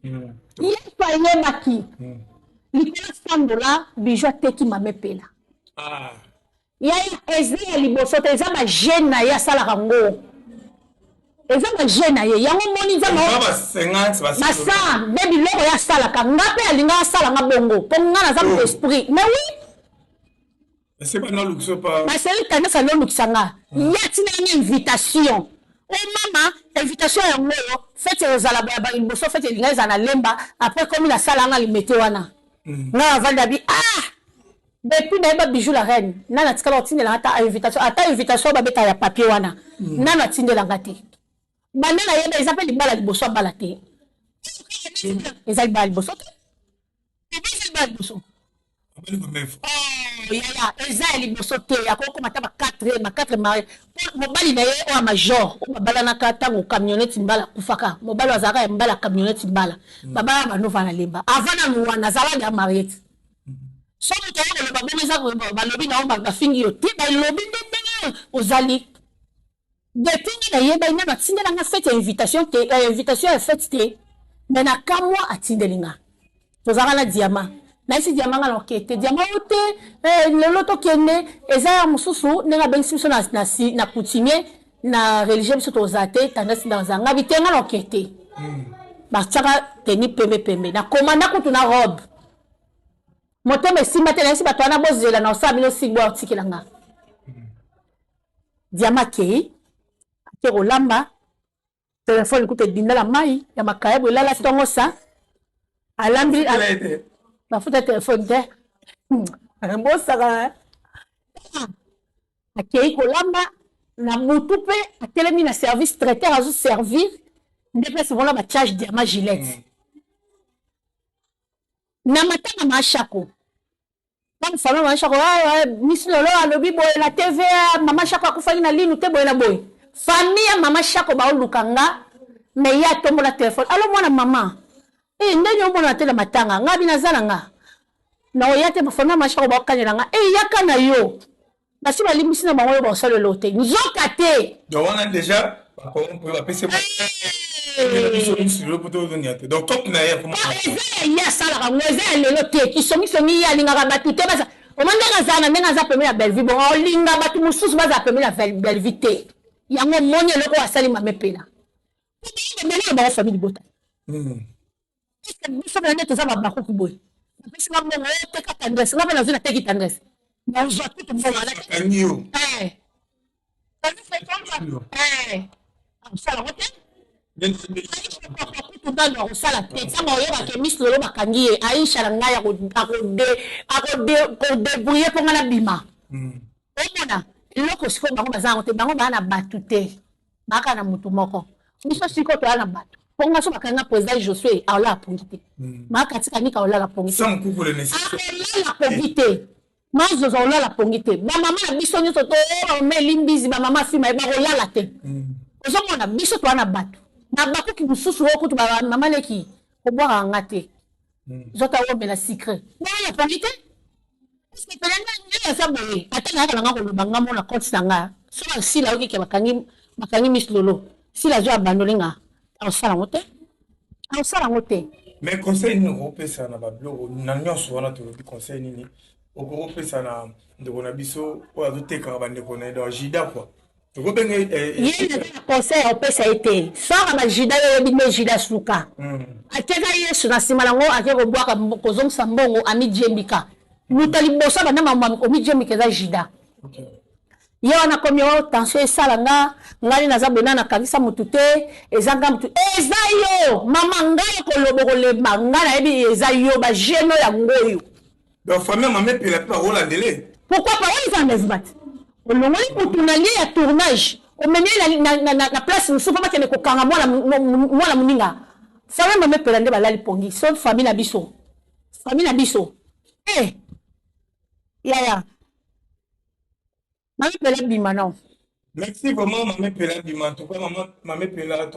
Il pas yé maki. Il y a $100 bijou teki mame pela. Il y a ezé liboso te za ma jeune ya sala rango. Eza ma jeune ya yango moni za ma 50 masa baby loko ya sala ka ngape alinga sala nga bongo. Ponga na za esprit. Mais oui. C'est pas non luxo pas. Mais c'est le ça non luxanga. Il y a une invitation. Oh maman, invitation ya ngolo. Faites aux alaba liboso faites linga za na lemba après comme la sala nga limete wana. Na vandabi depuis na bijou la reine nana tikala otinde la invitation ba beta ya papier wana nana tinde la ngati banana yeba ils appellent libala liboso bala te ezali bala liboso ezali bala liboso yaya ezali liboso te akoko mataba 4 mari mobali na ye o major o mabala na katango camionnette mbala kufaka mobali azaka mbala camionnette mbala baba ba nova na lemba avant na wana zala ya mariette so to ya le babona za ba lobi na ba fingi yo te ba lobi ndenge ozali depuis na yeba ina na tindela nga fête invitation te invitation ya fête te mais na kamwa atindelinga tozaka na diamant na isi diamant nga lokete diamant ote lelo to kende eza ya mususu nenga bengisi biso na coutumier na religieux biso tozate tendance dans nga bitenga lokete bachaka teni pembe na komanda kutu na robe motema simba te na isi bato wana bozela na osa bino sigwa otikelanga diamant kei ake kolamba telefone kute dindala mai ya makayebo elala tongo sa alambi bafuta telefone te mbosaka akei kolamba na mutu pe atelemi na service traiteur azo servir nde place vola ba charge diamant Gillette na matanga mashako comme femme mashako Miss Lolo alobi boye la TVA mama shako akufaki na linu te boye na boye famille mama shako ba olukanga mais ya tombo la téléphone allo mwana mama ndenge omona te na matanga ngabi nazala nga na oyate famille mama shako ba okanyela nga yaka na yo basi balimbisi na bango yo ba osalo lote nzoka te donc on a déjà on peut appeler donc top na ya comment ya sala ngo eza lelo te kisongi ya lingaka batu te basa omandanga zana menga za pemela Belleville bon olinga batu mususu baza pemela Belleville te yango moni eloko asali mame pela mbele ba famille bota biso bana nete za ba ko boy bisi ba mbongo te ka tendresse ngaba na zina te ki tendresse na zo tout mbongo ala kanyo sala wote dans le sala te ça mo yeba ke Miss Lolo bakangi Aisha nga ya ko débrouiller pour ngana bima omona loko siko bango bazango te bango bana batu te baka na mutu moko biso siko to ala batu ponga so bakanga président Josué ala pongite maka tika nika ala pongite sans couple le nécessaire ala pongite mazo zo ala pongite ba mama na biso nyoto to o me limbizi ba mama fima ba ko lala te ozomona biso to ana batu na bako ki mususu okutu ba mama leki ko boira ngate zota wo me la secret ba ya pongite est-ce que pelanga nyo sa boye atanga kala ngako lobanga mona compte sanga so ba sila oki ke bakangi Miss Lolo sila jo abandolinga osala ngote mais conseil ni opesa na bablo na nyonso wana to bi conseil nini opesa na ndeko na biso o azoteka bandeko na do jida quoi to ko benga conseil opesa ete sora ba jida yo bi jida suka akeka yesu na simala ngo akeko bwaka kozomsa mbongo ami jembika mutali bosa bana mama omi jembika za jida yo na komi o tension esala ngali naza bona na kanisa mutu te ezanga mutu eza yo mama ngai kolobo koleba ngana ebi eza yo ba jeno ya ngoyo donc famille mama pela pa rola délai pourquoi pas on va les battre on ngoli mutu na lié ya tournage o menye na place musu pa kene ko kanga mwana muninga famille mama pela nde balali pongi so famille na biso ya Maman Pela Bima, non. Merci vraiment, Maman Pela Bima. En tout cas, Maman Pela.